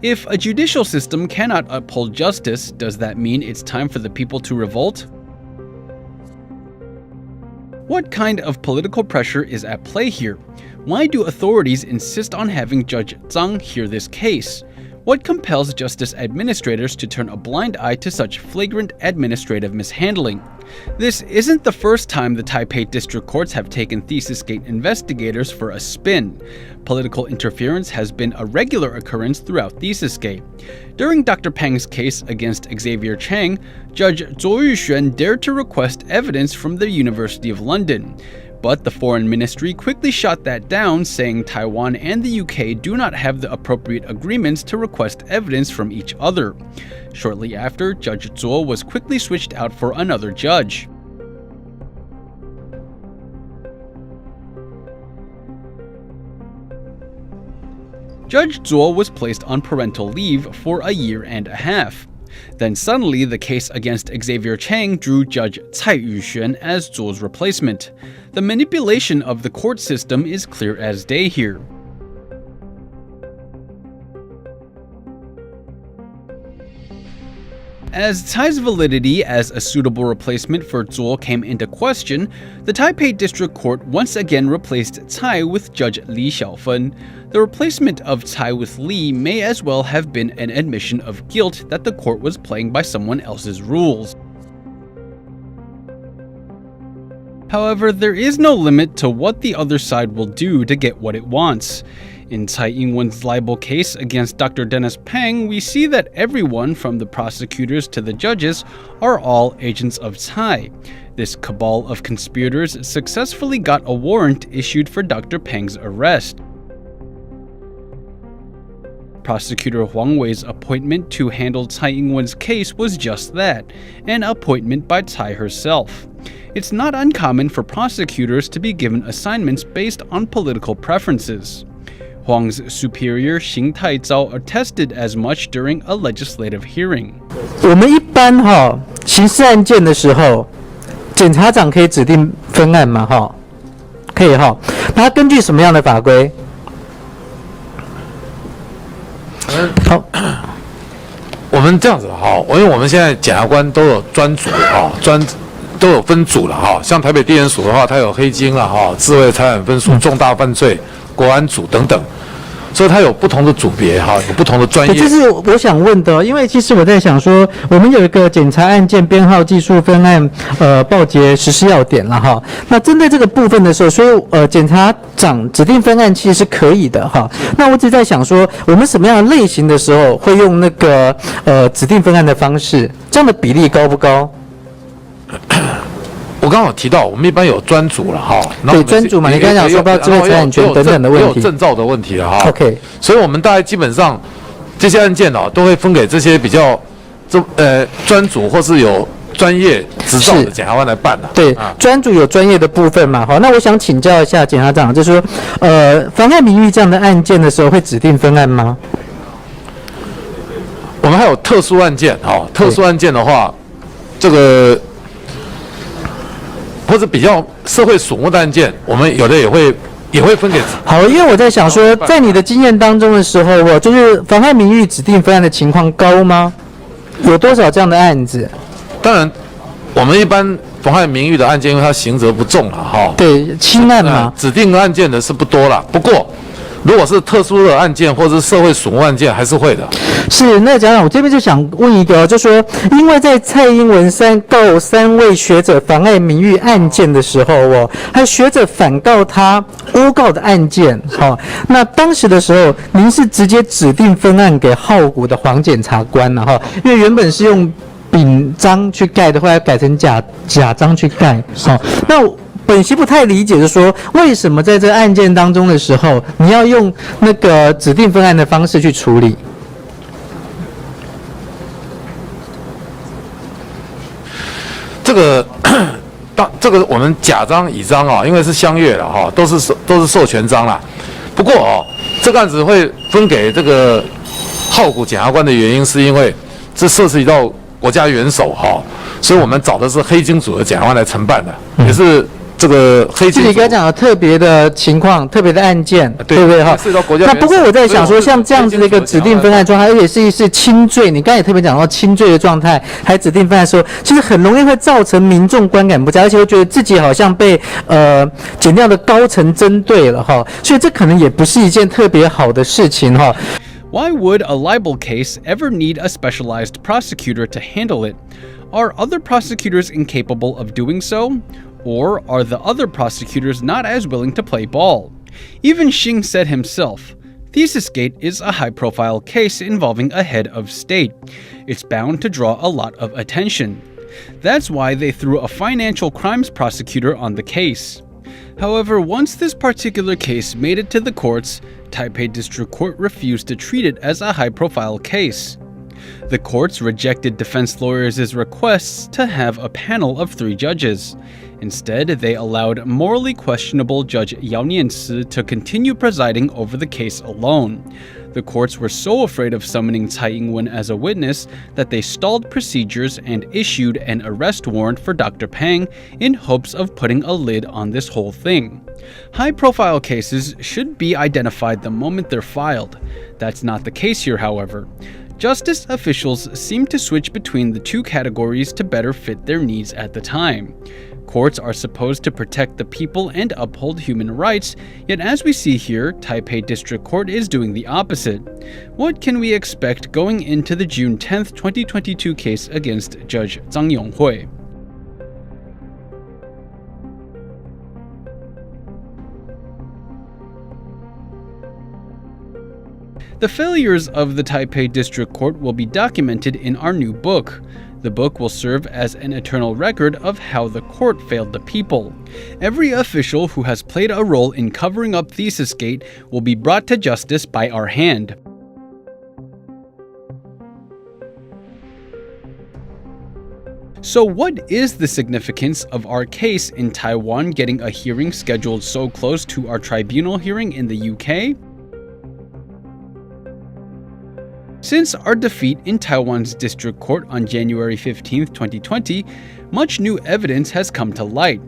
If a judicial system cannot uphold justice, does that mean it's time for the people to revolt? What kind of political pressure is at play here? Why do authorities insist on having Judge Zhang hear this case? What compels justice administrators to turn a blind eye to such flagrant administrative mishandling? This isn't the first time the Taipei district courts have taken ThesisGate investigators for a spin. Political interference has been a regular occurrence throughout ThesisGate. During Dr. Peng's case against Xavier CHANG, Judge Zhou Yuxuan dared to request evidence from the University of London. But the Foreign Ministry quickly shot that down, saying Taiwan and the UK do not have the appropriate agreements to request evidence from each other. Shortly after, Judge Zhou was quickly switched out for another judge. Judge Zhou was placed on parental leave for a year and a half. Then suddenly, the case against Xavier CHANG drew Judge Cai Yuxuan as Zhou's replacement. The manipulation of the court system is clear as day here. As Cai's validity as a suitable replacement for Zhou came into question, the Taipei District Court once again replaced Cai with Judge Li Xiaofen. The replacement of Cai with Li may as well have been an admission of guilt that the court was playing by someone else's rules. However, there is no limit to what the other side will do to get what it wants. In Tsai Ing-wen's libel case against Dr. Dennis Peng, we see that everyone from the prosecutors to the judges are all agents of Tsai. This cabal of conspirators successfully got a warrant issued for Dr. Peng's arrest. Prosecutor Huang Wei's appointment to handle Tsai Ing-wen's case was just that, an appointment by Tsai herself. It's not uncommon for prosecutors to be given assignments based on political preferences. Huang's superior Xing Taizao attested as much during a legislative hearing. 我们一般刑事案件的时候，检察长可以指定分案嘛可以那他根据什么样的法规？好，我们这样子因为我们现在检察官都有专组都有分组了像台北地检署的话，它有黑金啦智慧财产分署、重大犯罪、国安组等等，所以它有不同的组别有不同的专业。这是我想问的，因为其实我在想说，我们有一个检察案件编号、技术分案、报结实施要点了那针对这个部分的时候，所以检察长指定分案其实是可以的那我只在想说，我们什么样的类型的时候会用那个指定分案的方式，这样的比例高不高？我刚好提到，我们一般有专组了对，专组嘛，你刚才讲说到智慧财产权等等的问题，也有证照的问题了OK， 所以我们大概基本上这些案件都会分给这些比较专组或是有专业执照的检察官来办的。对，专组有专业的部分嘛那我想请教一下检察长，就是说妨害名誉这样的案件的时候会指定分案吗？我们还有特殊案件特殊案件的话，这个或者比较社会瞩目的案件，我们有的也会分给。好，因为我在想说，在你的经验当中的时候，就是妨害名誉指定分案的情况高吗？有多少这样的案子？当然，我们一般妨害名誉的案件，因为它刑责不重了对，轻案嘛。指定案件的是不多了，不过如果是特殊的案件或者是社会瞩目案件，还是会的。是，那讲讲，我这边就想问一个，就说，因为在蔡英文告3位学者妨碍名誉案件的时候还有学者反告他诬告的案件那当时的时候，您是直接指定分案给浩谷的黄检察官了因为原本是用丙章去盖的，后来改成甲章去盖那本席不太理解，就是说为什么在这个案件当中的时候，你要用那个指定分案的方式去处理？这个我们甲章乙章因为是相悦了都是授权章啦。不过这个案子会分给这个浩谷检察官的原因，是因为这涉及到国家元首所以我们找的是黑金组的检察官来承办的，也是这个黑金这里刚讲的特别的情况、特别的案件，对不对哈？那不过我在想说，像这样子的一个指定分案状态，而且是轻罪，你刚才也特别讲到轻罪的状态，还指定分案的时候，其实很容易会造成民众观感不佳，而且会觉得自己好像被检调的高层针对了哈，所以这可能也不是一件特别好的事情哈。Why would a libel case ever need a specialized prosecutor to handle it? Are other prosecutors incapable of doing so? Or are the other prosecutors not as willing to play ball? Even Xing said himself, ThesisGate is a high-profile case involving a head of state. It's bound to draw a lot of attention. That's why they threw a financial crimes prosecutor on the case. However, once this particular case made it to the courts, Taipei District Court refused to treat it as a high-profile case. The courts rejected defense lawyers' requests to have a panel of 3 judges. Instead, they allowed morally questionable Judge Yao Nianci to continue presiding over the case alone. The courts were so afraid of summoning Tsai Ing-wen as a witness that they stalled procedures and issued an arrest warrant for Dr. Pang in hopes of putting a lid on this whole thing. High-profile cases should be identified the moment they're filed. That's not the case here, however. Justice officials seem to switch between the 2 categories to better fit their needs at the time. Courts are supposed to protect the people and uphold human rights, yet as we see here, Taipei District Court is doing the opposite. What can we expect going into the June 10th, 2022 case against Judge Zhang Yonghui? The failures of the Taipei District Court will be documented in our new book. The book will serve as an eternal record of how the court failed the people. Every official who has played a role in covering up ThesisGate will be brought to justice by our hand. So what is the significance of our case in Taiwan getting a hearing scheduled so close to our tribunal hearing in the UK? Since our defeat in Taiwan's district court on January 15, 2020, much new evidence has come to light.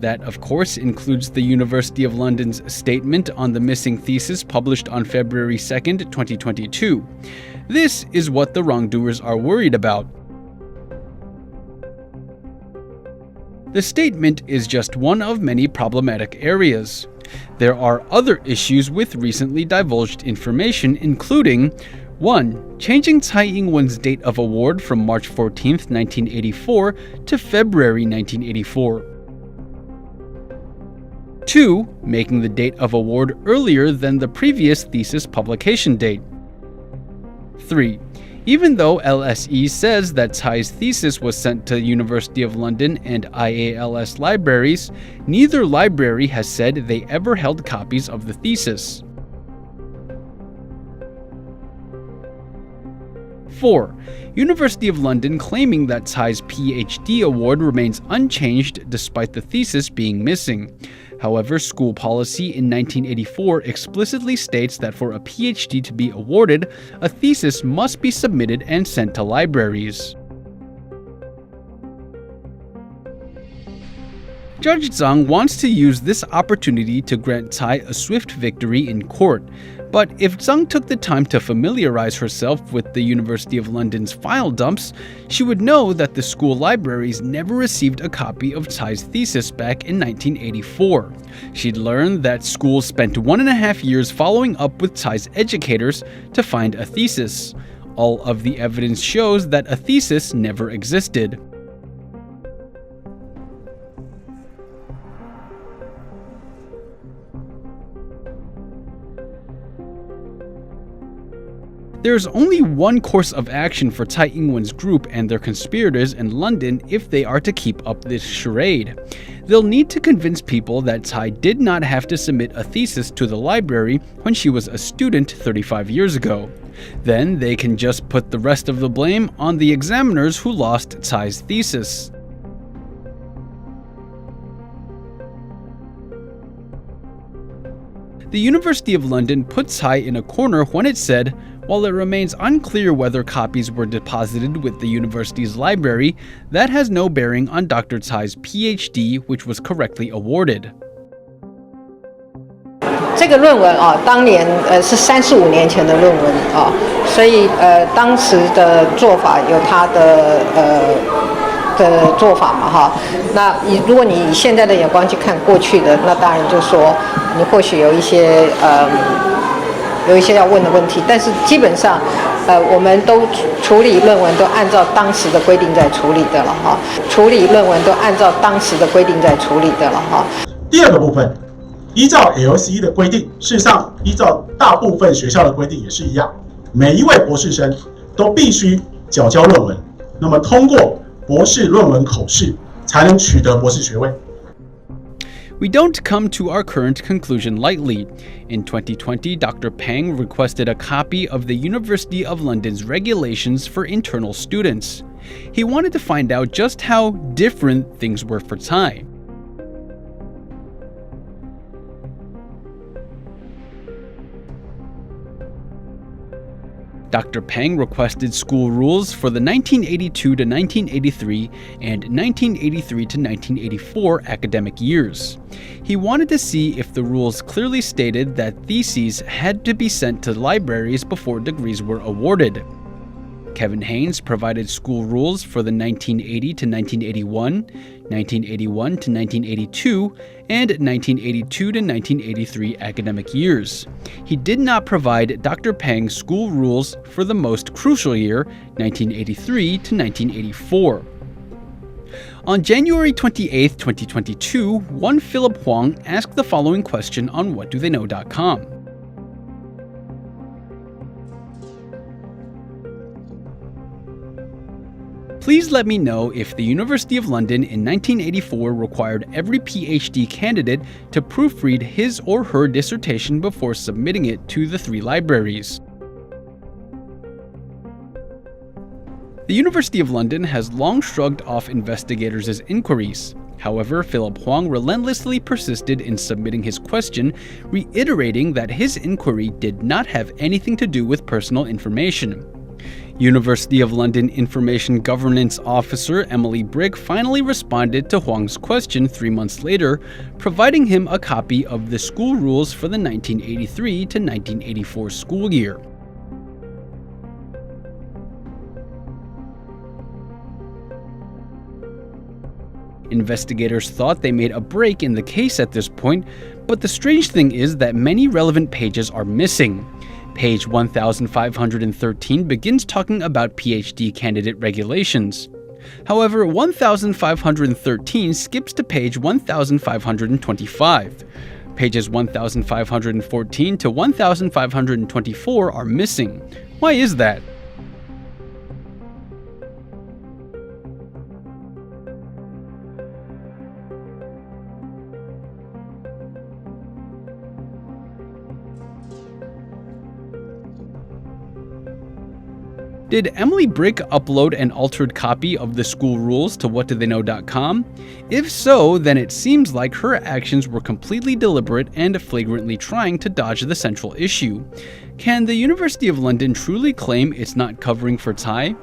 That, of course, includes the University of London's statement on the missing thesis published on February 2, 2022. This is what the wrongdoers are worried about. The statement is just one of many problematic areas. There are other issues with recently divulged information, including 1. Changing Tsai Ing-wen's date of award from March 14, 1984 to February 1984. 2. Making the date of award earlier than the previous thesis publication date. 3. Even though LSE says that Tsai's thesis was sent to University of London and IALS libraries, neither library has said they ever held copies of the thesis. 4. University of London claiming that Tsai's PhD award remains unchanged despite the thesis being missing. However, school policy in 1984 explicitly states that for a PhD to be awarded, a thesis must be submitted and sent to libraries. Judge Zhang wants to use this opportunity to grant Tsai a swift victory in court. But if Zhang took the time to familiarize herself with the University of London's file dumps, she would know that the school libraries never received a copy of Tsai's thesis back in 1984. She'd learned that schools spent 1.5 years following up with Tsai's educators to find a thesis. All of the evidence shows that a thesis never existed. There's only one course of action for Tsai Ing-wen's group and their conspirators in London if they are to keep up this charade. They'll need to convince people that Tsai did not have to submit a thesis to the library when she was a student 35 years ago. Then they can just put the rest of the blame on the examiners who lost Tsai's thesis. The University of London put Tsai in a corner when it said, While it remains unclear whether copies were deposited with the university's library, that has no bearing on Dr. Tsai's PhD, which was correctly awarded. 这个论文当年是35年前的论文所以当时的做法有它的做法嘛那如果你以现在的眼光去看过去的，那当然就说你或许有一些要问的问题，但是基本上我们都处理论文都按照当时的规定在处理的了处理论文都按照当时的规定在处理的了第二个部分，依照 LCE 的规定，事实上依照大部分学校的规定也是一样，每一位博士生都必须缴交论文，那么通过博士论文口试才能取得博士学位。We don't come to our current conclusion lightly. In 2020, Dr. Pang requested a copy of the University of London's regulations for internal students. He wanted to find out just how different things were for Tsai. Dr. Pang requested school rules for the 1982 to 1983 and 1983 to 1984 academic years. He wanted to see if the rules clearly stated that theses had to be sent to libraries before degrees were awarded. Kevin Haynes provided school rules for the 1980 to 1981, 1981 to 1982, and 1982 to 1983 academic years. He did not provide Dr. Pang's school rules for the most crucial year, 1983 to 1984. On January 28, 2022, one Philip Huang asked the following question on whatdotheyknow.com. Please let me know if the University of London in 1984 required every PhD candidate to proofread his or her dissertation before submitting it to the 3 libraries. The University of London has long shrugged off investigators' inquiries. However, Philip Huang relentlessly persisted in submitting his question, reiterating that his inquiry did not have anything to do with personal information. University of London Information Governance Officer Emily Brigg finally responded to Huang's question 3 months later, providing him a copy of the school rules for the 1983 to 1984 school year. Investigators thought they made a break in the case at this point, but the strange thing is that many relevant pages are missing. Page 1513 begins talking about PhD candidate regulations. However, 1513 skips to page 1525. Pages 1514 to 1524 are missing. Why is that? Did Emily Brigg upload an altered copy of the school rules to whatdotheyknow.com? If so, then it seems like her actions were completely deliberate and flagrantly trying to dodge the central issue. Can the University of London truly claim it's not covering for Tsai?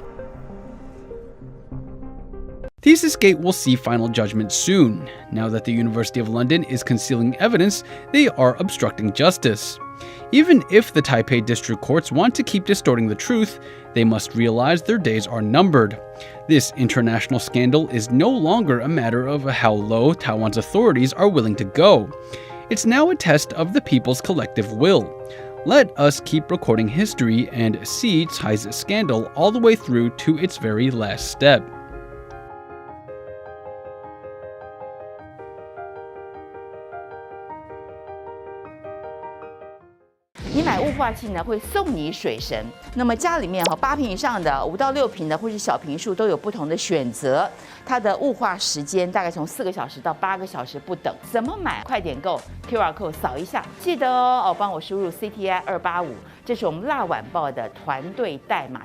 ThesisGate will see final judgment soon. Now that the University of London is concealing evidence, they are obstructing justice. Even if the Taipei district courts want to keep distorting the truth, they must realize their days are numbered. This international scandal is no longer a matter of how low Taiwan's authorities are willing to go. It's now a test of the people's collective will. Let us keep recording history and see Tsai's scandal all the way through to its very last step. 你买雾化器呢，会送你水神。那么家里面8坪以上的、5到6坪的或是小坪数都有不同的选择。它的雾化时间大概从4个小时到8个小时不等。怎么买？快点购 QR code 扫一下，记得帮我输入 CTI 285，这是我们辣晚报的团队代码。